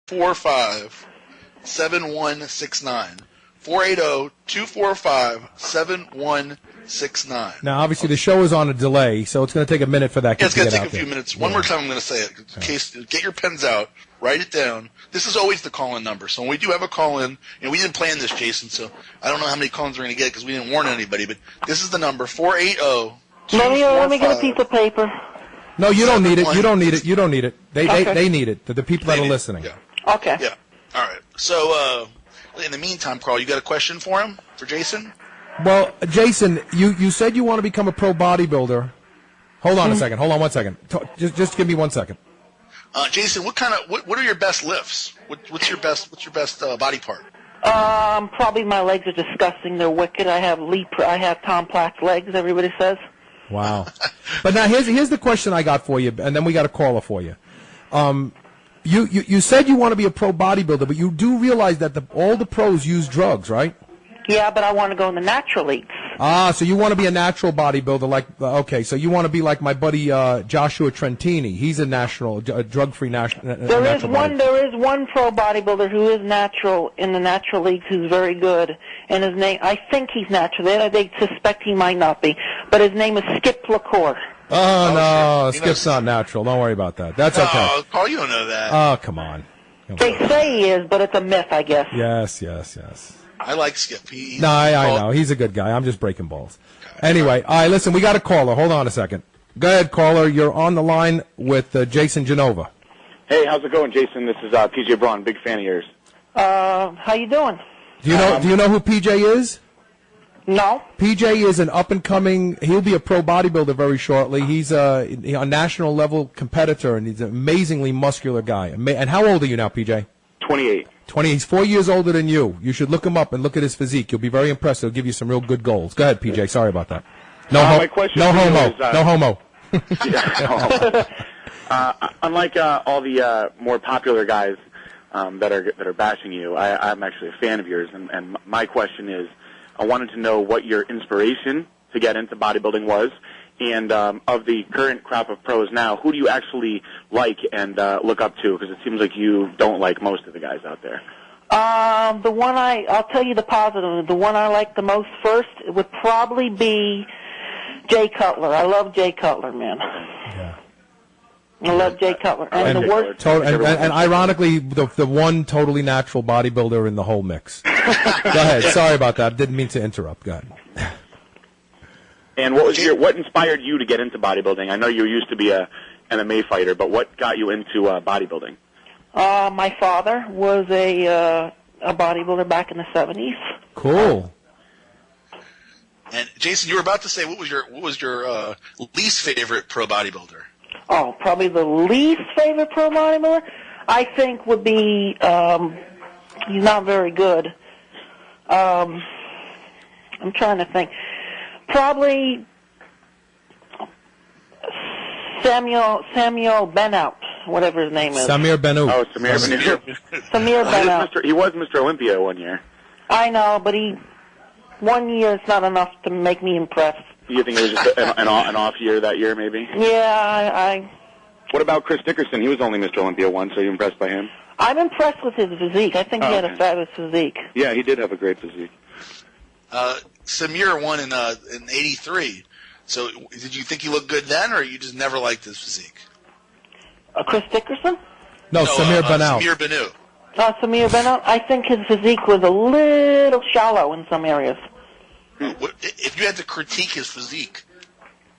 480-245-7169. 480-245-7169. Now, obviously, the show is on a delay, so it's going to take a minute for that. Yeah, it's going to take a few minutes. One more time I'm going to say it. In case, get your pens out, write it down. This is always the call-in number. So when we do have a call-in, and we didn't plan this, Jason, so I don't know how many call-ins we're going to get because we didn't warn anybody, but this is the number, 480-245. Let me get a piece of paper. No, you don't need it. You don't need it. You don't need it. They need it. The people that are listening. Yeah. Okay. Yeah. All right. So, in the meantime, Carl, you got a question for him, for Jason? Well, Jason, you said you want to become a pro bodybuilder. Hold on a second. Hold on 1 second. Just give me 1 second. Jason, what are your best lifts? What's your best body part? Probably my legs are disgusting. They're wicked. I have Tom Platt's legs, everybody says. Wow. But now here's the question I got for you, and then we got a caller for you. You said you want to be a pro bodybuilder, but you do realize that all the pros use drugs, right? Yeah, but I want to go in the natural leagues. Ah, so you want to be a natural bodybuilder, okay, so you want to be like my buddy Joshua Trentini. He's a drug-free national. There is one pro bodybuilder who is natural in the natural leagues who's very good, and his name, I think he's natural. They suspect he might not be, but his name is Skip LaCour. Oh, no, Skip's not natural. Don't worry about that. That's okay. Oh, Carl, you don't know that. Oh, come on. They say he is, but it's a myth, I guess. Yes. I like Skip. I know. He's a good guy. I'm just breaking balls. Anyway, all right, listen, we got a caller. Hold on a second. Go ahead, caller. You're on the line with Jason Genova. Hey, how's it going, Jason? This is PJ Braun, big fan of yours. How you doing? Do you know who PJ is? No. PJ is an up-and-coming, he'll be a pro bodybuilder very shortly. He's a national level competitor, and he's an amazingly muscular guy. And how old are you now, PJ? 28. 20. He's 4 years older than you. You should look him up and look at his physique. You'll be very impressed. He'll give you some real good goals. Go ahead, PJ. Sorry about that. My question no homo. Is, no homo. Unlike all the more popular guys that are bashing you, I'm actually a fan of yours. And my question is, I wanted to know what your inspiration to get into bodybuilding was. And of the current crop of pros now, who do you actually like and look up to? Because it seems like you don't like most of the guys out there. I'll tell you the positive. The one I like the most first would probably be Jay Cutler. I love Jay Cutler, man. Yeah. I love Jay Cutler. And the worst. And ironically, the one totally natural bodybuilder in the whole mix. Go ahead. Sorry about that. Didn't mean to interrupt. Go ahead. And what inspired you to get into bodybuilding? I know you used to be a MMA fighter, but what got you into bodybuilding? My father was a bodybuilder back in the 70s. Cool. And Jason, you were about to say what was your least favorite pro bodybuilder? Oh, probably the least favorite pro bodybuilder I think would be he's not very good. I'm trying to think. Probably Samuel Benout, whatever his name is. Samir Benout. Oh, Samir Benout. Samir Benout. He was Mr. Olympia one year. I know, but 1 year is not enough to make me impressed. You think it was just an off year that year, maybe? Yeah, What about Chris Dickerson? He was only Mr. Olympia once. Are you impressed by him? I'm impressed with his physique. I think he had a fabulous physique. Yeah, he did have a great physique. Samir won in '83. So, did you think he looked good then, or you just never liked his physique? Chris Dickerson? No, Samir Benout. Samir Benout. Samir Benout. I think his physique was a little shallow in some areas. If you had to critique his physique,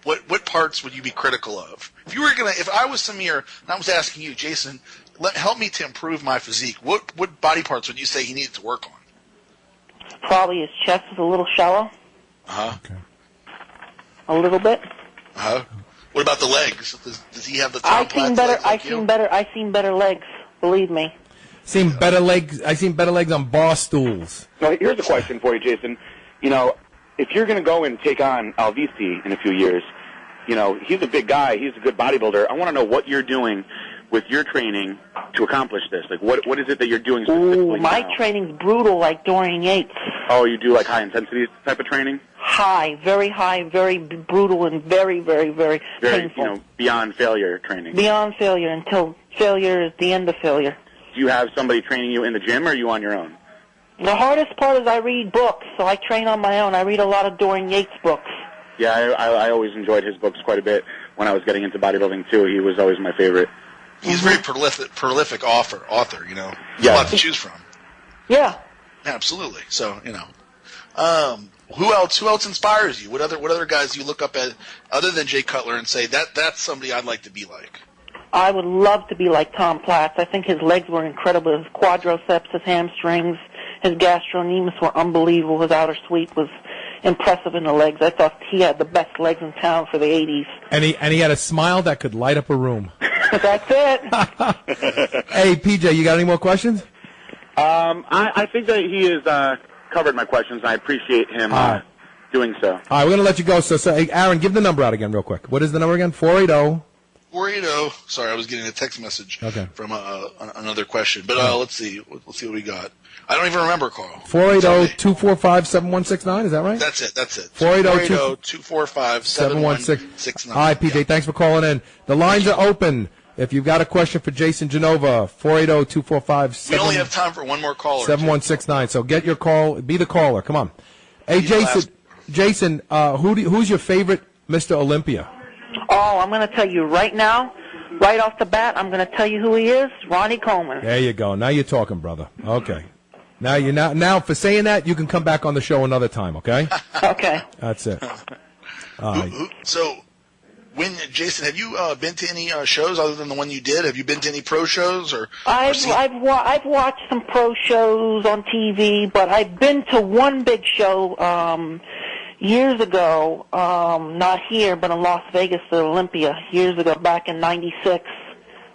what parts would you be critical of? If I was Samir, and I was asking you, Jason, help me to improve my physique, what body parts would you say he needed to work on? Probably his chest is a little shallow. Okay. A little bit. What about the legs? Does he have the I've seen better legs, believe me. I've seen better legs on bar stools. Now, here's a question for you, Jason. You know, if you're going to go and take on Alvisi in a few years, you know, he's a big guy. He's a good bodybuilder. I want to know what you're doing with your training to accomplish this. Like, what is it that you're doing specifically my now? training's brutal, like Dorian Yates. Oh, you do like high-intensity type of training? High, very brutal, and very, very, very painful. You know, beyond failure training. Beyond failure, until failure is the end of failure. Do you have somebody training you in the gym, or are you on your own? The hardest part is I read books, so I train on my own. I read a lot of Dorian Yates books. Yeah, I always enjoyed his books quite a bit when I was getting into bodybuilding, too. He was always my favorite. He's a very prolific author, you know. Yeah. A lot to choose from. Yeah. Absolutely. So, you know. Who else inspires you? What other guys do you look up at other than Jay Cutler and say that's somebody I'd like to be like? I would love to be like Tom Platz. I think his legs were incredible. His quadriceps, his hamstrings, his gastrocnemius were unbelievable. His outer sweep was impressive in the legs. I thought he had the best legs in town for the 80s. And he had a smile that could light up a room. That's it. Hey, PJ, you got any more questions? I think that he has covered my questions, and I appreciate him doing so. All right, we're going to let you go. So, hey, Aaron, give the number out again real quick. What is the number again? 480. 480. Sorry, I was getting a text message from another question. But let's see. Let's see what we got. I don't even remember, Carl. 480-245-7169. Is that right? That's it. 480-245-7169. All right, PJ, thanks for calling in. The lines are open. If you've got a question for Jason Genova, 480-245-7169. We only have time for one more caller. 7169. So get your call. Be the caller. Come on. Hey, Jason, who's your favorite Mr. Olympia? Oh, I'm going to tell you right now, right off the bat, I'm going to tell you who he is, Ronnie Coleman. There you go. Now you're talking, brother. Okay. Now for saying that, you can come back on the show another time, okay? Okay. That's it. So, Jason, have you been to any shows other than the one you did? Have you been to any pro shows I've watched some pro shows on TV, but I've been to one big show years ago, not here, but in Las Vegas at Olympia, years ago, back in '96,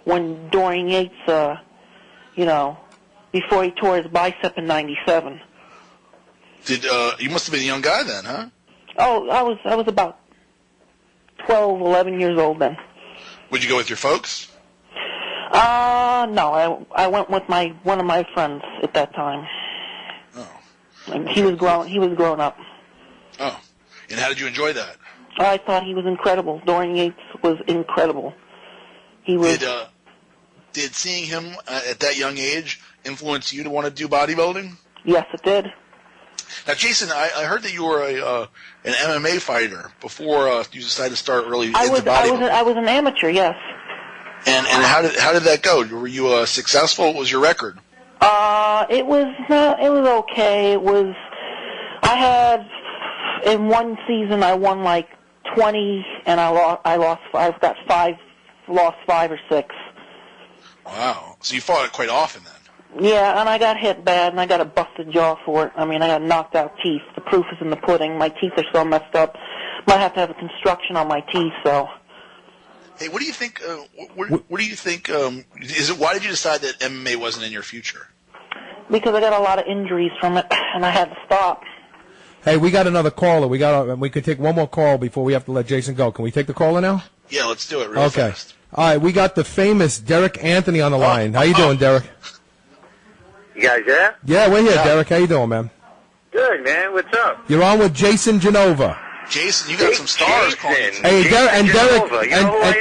when Dorian Yates, before he tore his bicep in '97. You must have been a young guy then, huh? Oh, I was about 12, 11 years old then. Would you go with your folks? No, I went with one of my friends at that time. Oh. And he was grown up. Oh. And how did you enjoy that? I thought he was incredible. Dorian Yates was incredible. He was. Did seeing him at that young age influence you to want to do bodybuilding? Yes, it did. Now, Jason, I heard that you were an MMA fighter before you decided to start early into bodybuilding. I was an amateur, yes. And how did that go? Were you successful? What was your record? It was okay. I had in one season I won like 20, and I've got 5, lost 5 or 6. Wow. So you fought quite often then? Yeah, and I got hit bad, and I got a busted jaw for it. I mean, I got knocked out teeth. The proof is in the pudding. My teeth are so messed up. Might have to have a construction on my teeth, so. Hey, what do you think, what do you think, why did you decide that MMA wasn't in your future? Because I got a lot of injuries from it, and I had to stop. Hey, we got another caller. We could take one more call before we have to let Jason go. Can we take the caller now? Yeah, let's do it real fast. All right, we got the famous Derek Anthony on the line. How you doing, Derek? You guys there? Yeah, we're here, Derek. How you doing, man? Good, man. What's up? You're on with Jason Genova. Jason, you got some stars calling. Hey, Derek, You know who I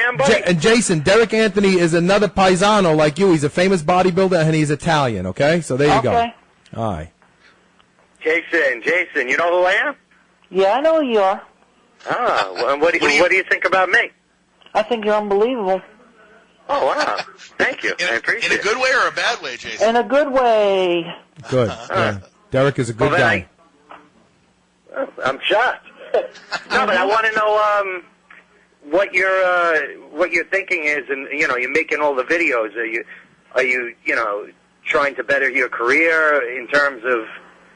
am, buddy? and Jason, Derek Anthony is another paisano like you. He's a famous bodybuilder, and he's Italian, okay? So there you go. All right. Jason, you know who I am? Yeah, I know who you are. Well, what do you think about me? I think you're unbelievable. Oh, wow. Thank you. I appreciate it. In a good way or a bad way, Jason? In a good way. Good. Yeah. Derek is a good guy. I'm shocked. No, but I want to know what your thinking is, and you're making all the videos. Are you trying to better your career in terms of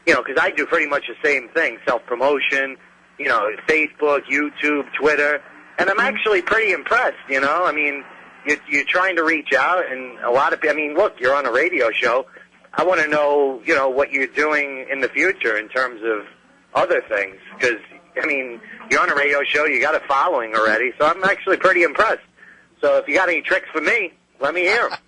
because I do pretty much the same thing, self-promotion, Facebook, YouTube, Twitter, and I'm actually pretty impressed. I mean, you're trying to reach out, and a lot of people. I mean, look, you're on a radio show. I want to know, what you're doing in the future in terms of other things, because I mean, you're on a radio show, you got a following already, so I'm actually pretty impressed. So if you got any tricks for me, let me hear them.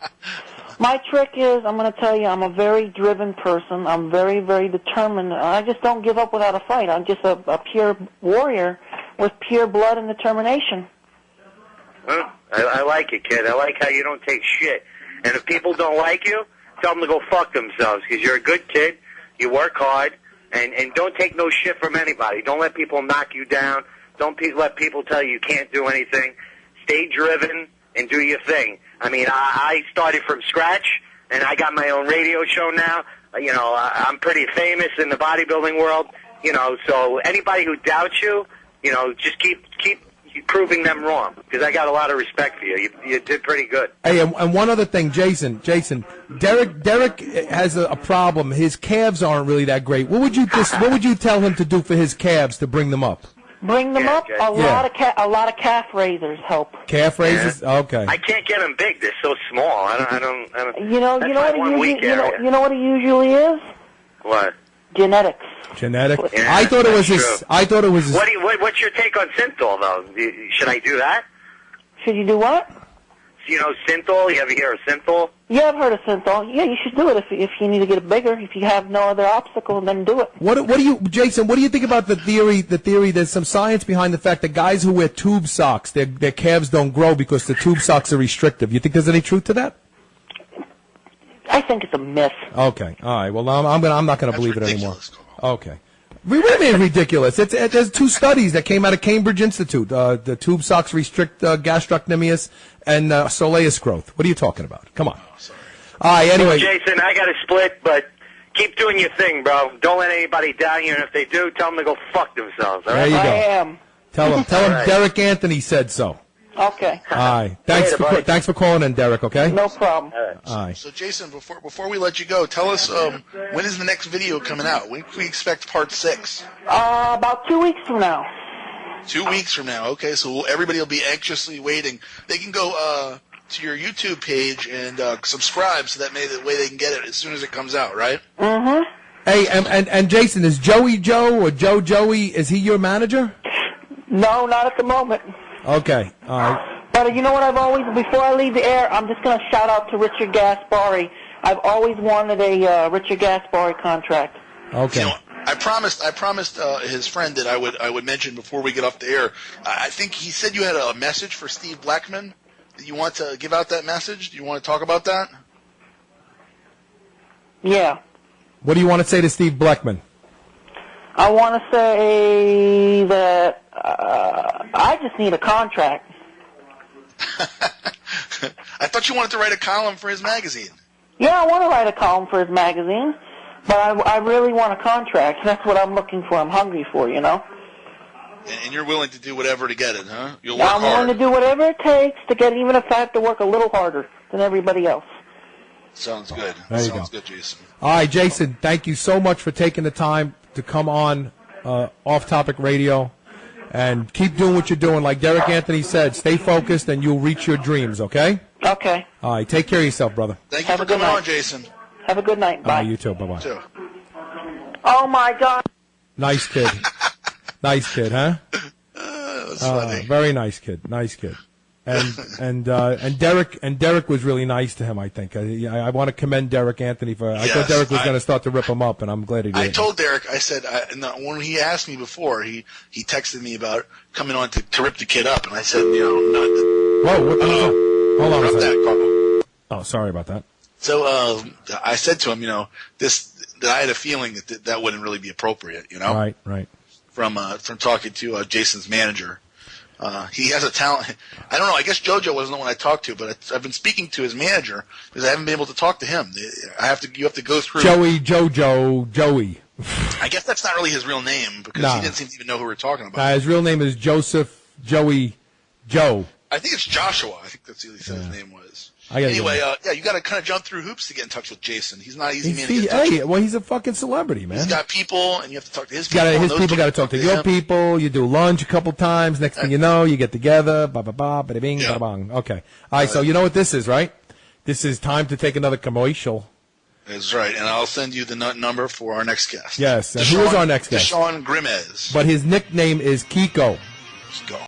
My trick is, I'm going to tell you, I'm a very driven person. I'm very, very determined. I just don't give up without a fight. I'm just a pure warrior with pure blood and determination. Well, I like it, kid. I like how you don't take shit. And if people don't like you, tell them to go fuck themselves because you're a good kid. You work hard, and don't take no shit from anybody. Don't let people knock you down. Don't let people tell you can't do anything. Stay driven and do your thing. I mean, I started from scratch, and I got my own radio show now. You know, I'm pretty famous in the bodybuilding world. You know, so anybody who doubts you, you know, just keep proving them wrong, because I got a lot of respect for you. You did pretty good. Hey, and one other thing, Jason, Derek has a problem. His calves aren't really that great. What would you tell him to do for his calves to bring them up? Bring them up. A lot of calf raisers help. Calf raisers? Yeah. Okay. I can't get them big. They're so small. I don't. You know what it usually is? What? Genetics. Genetic. Yeah, I thought it was true. his. I thought it was his. What's your take on Synthol, though? Should I do that? Should you do what? You know, Synthol. You ever hear of Synthol? Yeah, I've heard of Synthol. Yeah, you should do it if you need to get it bigger. If you have no other obstacle, then do it. What do you, Jason? What do you think about the theory? There's some science behind the fact that guys who wear tube socks, their calves don't grow because the tube socks are restrictive. You think there's any truth to that? I think it's a myth. Okay, all right. Well, I'm not going to believe it anymore. Okay. What do you mean ridiculous? There's 2 studies that came out of Cambridge Institute. The tube socks restrict gastrocnemius and soleus growth. What are you talking about? Come on. All right, anyway. Well, Jason, I got to split, but keep doing your thing, bro. Don't let anybody down you, and if they do, tell them to go fuck themselves. All right? There you go. I am. Tell him Derek Anthony said so. Okay. All right. Thanks for calling in, Derek, okay? No problem. All right. So, Jason, before we let you go, tell us when is the next video coming out? When can we expect part 6? About 2 weeks from now. 2 weeks from now. Okay, so everybody will be anxiously waiting. They can go to your YouTube page and subscribe, so that way they can get it as soon as it comes out, right? Mm-hmm. Hey, and Jason, is Joey Joe or Joey, is he your manager? No, not at the moment. Okay, all right. But you know what before I leave the air, I'm just going to shout out to Richard Gaspari. I've always wanted a Richard Gaspari contract. Okay. You know, I promised his friend that I would mention before we get off the air. I think he said you had a message for Steve Blackman. Do you want to give out that message? Do you want to talk about that? Yeah. What do you want to say to Steve Blackman? I want to say that I just need a contract. I thought you wanted to write a column for his magazine. Yeah, I want to write a column for his magazine, but I really want a contract. That's what I'm looking for. I'm hungry for, you know. And you're willing to do whatever to get it, huh? You'll work hard. I'm willing to do whatever it takes to get it, even if I have to work a little harder than everybody else. Sounds good. Sounds good, Jason. All right, Jason, thank you so much for taking the time to come on Off Topic Radio. And keep doing what you're doing. Like Derek Anthony said, stay focused and you'll reach your dreams, okay? Okay. All right, take care of yourself, brother. Thank you for coming on, Jason. Have a good night. Bye. You too. Bye-bye. Too. Oh, my God. Nice kid. Nice kid, huh? That's funny. Very nice kid. Nice kid. And Derek was really nice to him, I think. I want to commend Derek Anthony for. I thought Derek was going to start to rip him up, and I'm glad he did. I told Derek, I said, when he asked me before, he texted me about coming on to rip the kid up, and I said, not. Whoa! What the hell? Hold on a second. That, oh, sorry about that. So I said to him, that I had a feeling that wouldn't really be appropriate, Right. From talking to Jason's manager. He has a talent. I don't know. I guess JoJo wasn't the one I talked to, but I've been speaking to his manager because I haven't been able to talk to him. You have to go through Joey. I guess that's not really his real name because he didn't seem to even know who we were talking about. His real name is Joseph Joey Joe. I think it's Joshua. I think that's what he said his name was. Anyway, you got to kind of jump through hoops to get in touch with Jason. He's not easy man to get in touch with. Well, he's a fucking celebrity, man. He's got people, and you have to talk to his people. His people got to talk to your people. You do lunch a couple times. Next thing you know, you get together. Bada bing, bada bang. Okay. All right. So you know what this is, right? This is time to take another commercial. That's right, and I'll send you the number for our next guest. Yes. And who is our next guest? Deshaun Grimez. But his nickname is Kiko. Let's go.